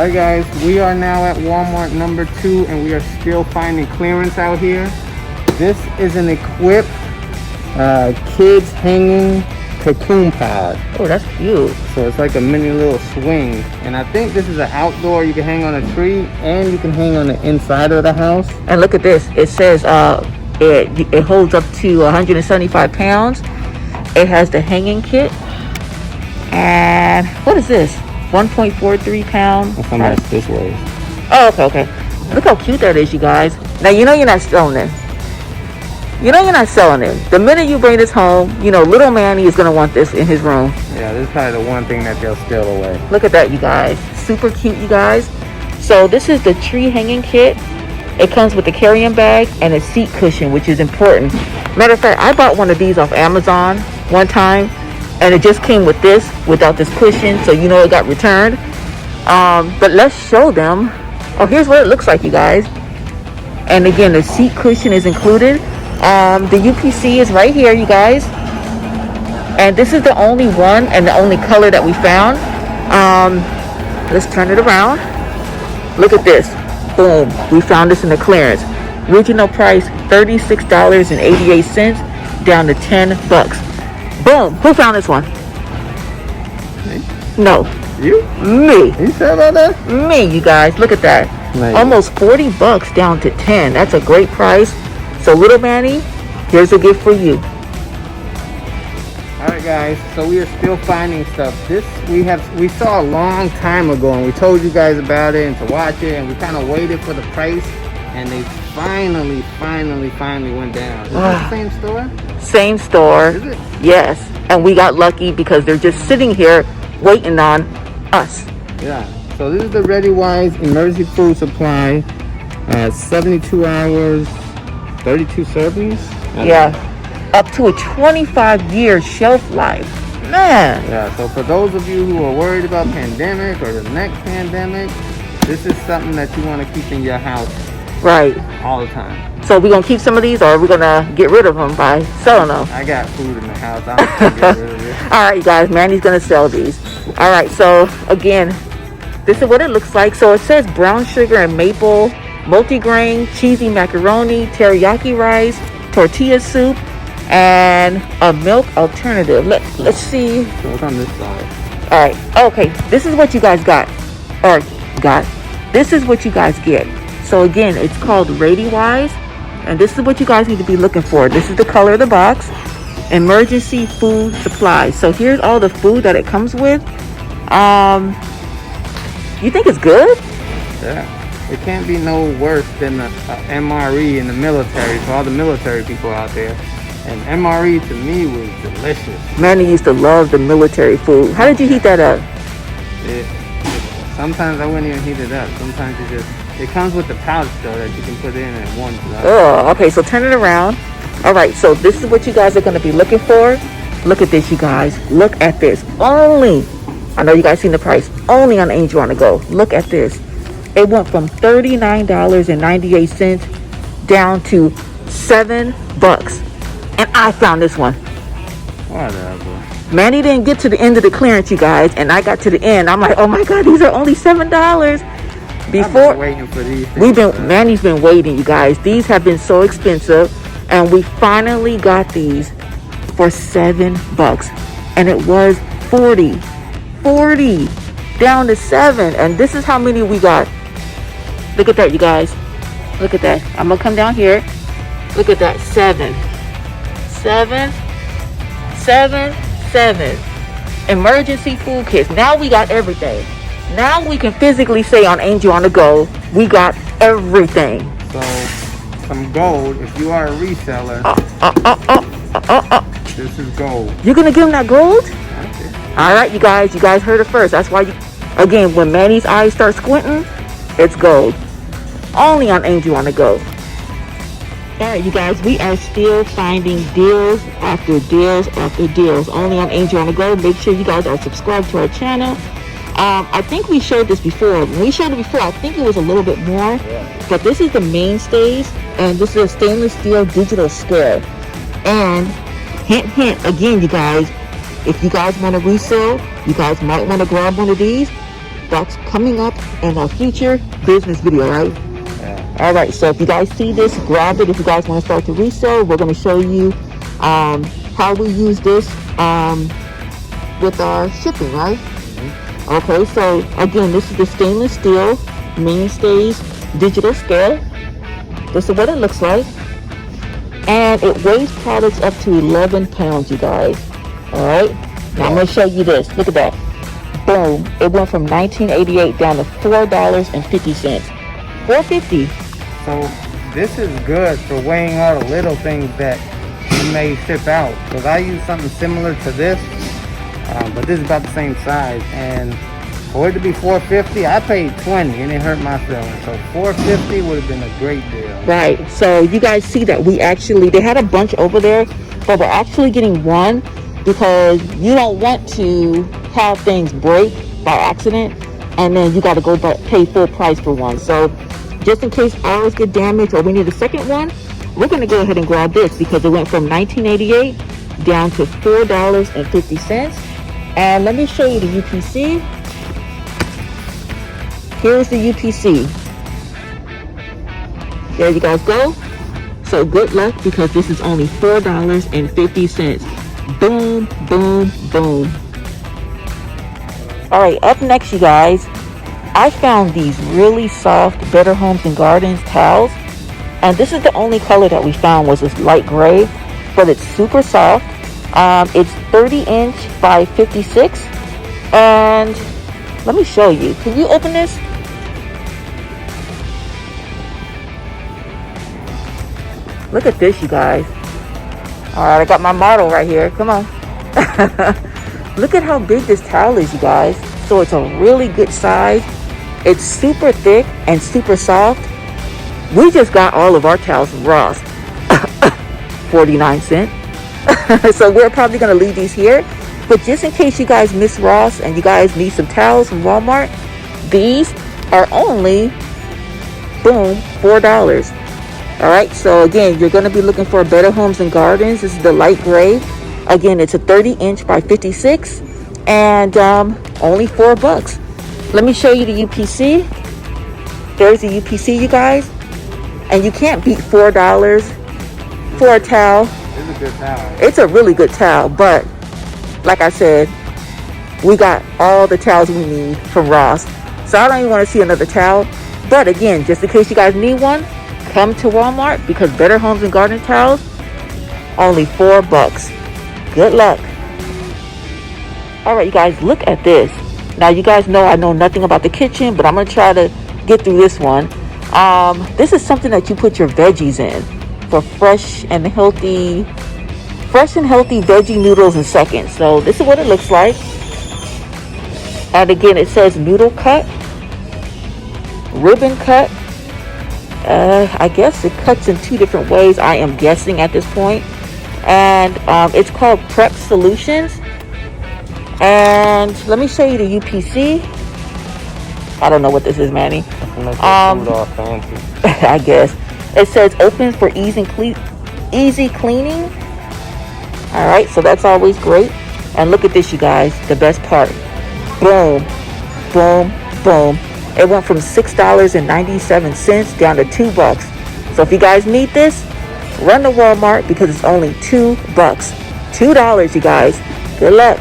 Alright guys, we are now at Walmart number 2 and we are still finding clearance out here. This is an equipped kids hanging Cocoon pod. Oh, that's cute. So it's like a mini little swing. And I think this is an outdoor, you can hang on a tree and you can hang on the inside of the house. And look at this. It says it holds up to 175 pounds. It has the hanging kit. And what is this? 1.43 pound. I'll come back this way. Oh, okay. Look how cute that is, you guys. Now, you know you're not selling it. You know you're not selling it. The minute you bring this home, you know, little Manny is going to want this in his room. Yeah, this is probably the one thing that they'll steal away. Look at that, you guys. Super cute, you guys. So this is the tree hanging kit. It comes with a carrying bag and a seat cushion, which is important. Matter of fact, I bought one of these off Amazon one time. And it just came with this, without this cushion, so you know it got returned. But let's show them. Oh, here's what it looks like, you guys. And again, the seat cushion is included. The UPC is right here, you guys. And this is the only one and the only color that we found. Let's turn it around. Look at this. Boom. We found this in the clearance. Original price, $36.88, down to $10. Boom. Who found this one? Me? No. You? Me. You said about that? Me, you guys. Look at that. Nice. Almost $40 down to 10. That's a great price. So little Manny, here's a gift for you. Alright guys, so we are still finding stuff. This we saw a long time ago and we told you guys about it and to watch it, and we kind of waited for the price, and they finally went down. Is it the same store? Same store. Is it? Yes. And we got lucky because they're just sitting here waiting on us. Yeah. So this is the ReadyWise emergency food supply. 72 hours, 32 servings. Yeah. Up to a 25-year shelf life. Man. Yeah. So for those of you who are worried about pandemic or the next pandemic, this is something that you want to keep in your house. Right. All the time. So we're going to keep some of these, or are we going to get rid of them by selling them? I got food in the house. I'm going to get rid of it. All right, you guys. Manny's going to sell these. All right. So, again, this is what it looks like. So, it says brown sugar and maple, multigrain, cheesy macaroni, teriyaki rice, tortilla soup, and a milk alternative. Let's see. What's on this side? All right. Okay. This is what you guys got. This is what you guys get. So, again, it's called ReadyWise. And this is what you guys need to be looking for. This is the color of the box. Emergency food supply. So here's all the food that it comes with. You think it's good? Yeah. It can't be no worse than the MRE in the military, for all the military people out there. And MRE to me was delicious. Manny used to love the military food. How did you heat that up? Sometimes I wouldn't even heat it up. Sometimes it comes with the pouch though that you can put in and warm it up. Oh, okay, so turn it around. All right, so this is what you guys are going to be looking for. Look at this, you guys. Look at this. Only, I know you guys seen the price, only on Angel on the Go. Look at this. It went from $39.98 down to $7. And I found this one. Whatever. Manny didn't get to the end of the clearance, you guys, and I got to the end. I'm like, oh my God, these are only $7. Before, I've been waiting for these things. Manny's been waiting, you guys. These have been so expensive, and we finally got these for $7, and it was 40 down to 7, and this is how many we got. Look at that, you guys. Look at that. I'm gonna come down here. Look at that. 7. Emergency food kits. Now we got everything. Now we can physically say on Angel on the Go, we got everything. So, some gold. If you are a reseller, this is gold. You're gonna give them that gold? Okay. All right, you guys heard it first. That's why again, when Manny's eyes start squinting, it's gold. Only on Angel on the Go. All right, you guys, we are still finding deals after deals after deals. Only on Angel on the Go. Make sure you guys are subscribed to our channel. I think we showed this before. When we showed it before, I think it was a little bit more. Yeah. But this is the mainstays, and this is a stainless steel digital scale. And hint, again, you guys, if you guys want to resell, you guys might want to grab one of these. that's coming up in a future business video, right? Yeah. All right, so if you guys see this, grab it. If you guys want to start to resell, we're going to show you how we use this with our shipping, right? Okay, so again, this is the stainless steel mainstays digital scale. This is what it looks like. And it weighs products up to 11 pounds, you guys. All right, now I'm going to show you this. Look at that. Boom. It went from $19.88 down to $4.50. $4.50. So this is good for weighing all the little things that you may ship out. Because I use something similar to this, but this is about the same size. And for it to be $4.50, I paid $20 and it hurt my feelings. So $4.50 would have been a great deal. Right. So you guys see that they had a bunch over there, but we're actually getting one because you don't want to have things break by accident and then you got to go pay full price for one. So just in case ours get damaged or we need a second one, we're going to go ahead and grab this because it went from $19.88 down to $4.50. And let me show you the UPC. Here's the UPC. There you guys go. So good luck because this is only $4.50. Boom, boom, boom. All right, up next, you guys, I found these really soft Better Homes and Gardens towels. And this is the only color that we found was this light gray, but it's super soft. It's 30 inch by 56. And let me show you. Can you open this? Look at this, you guys. All right, I got my model right here. Come on. Look at how big this towel is, you guys. So it's a really good size. It's super thick and super soft. We just got all of our towels from Ross. 49 cents. So we're probably going to leave these here. But just in case you guys miss Ross and you guys need some towels from Walmart, these are only, boom, $4. All right, so again, you're going to be looking for Better Homes and Gardens. This is the light gray. Again, it's a 30 inch by 56 and only $4. Let me show you the UPC. There's the UPC, you guys. And you can't beat $4 for a towel. It's a good towel. It's a really good towel, but like I said, we got all the towels we need from Ross. So I don't even want to see another towel. But again, just in case you guys need one, come to Walmart because Better Homes and Garden towels, only $4. Good luck. All right, you guys, look at this. Now, you guys know I know nothing about the kitchen, but I'm going to try to get through this one. This is something that you put your veggies in for fresh and healthy veggie noodles in seconds. So this is what it looks like. And again, it says noodle cut, ribbon cut. I guess it cuts in two different ways, I am guessing at this point. And it's called Prep Solutions. And let me show you the UPC. I don't know what this is, Manny. I guess. It says open for easy cleaning. All right, so that's always great. And look at this, you guys, the best part. Boom, boom, boom. It went from $6.97 down to $2. So if you guys need this, run to Walmart because it's only $2. $2, you guys. Good luck.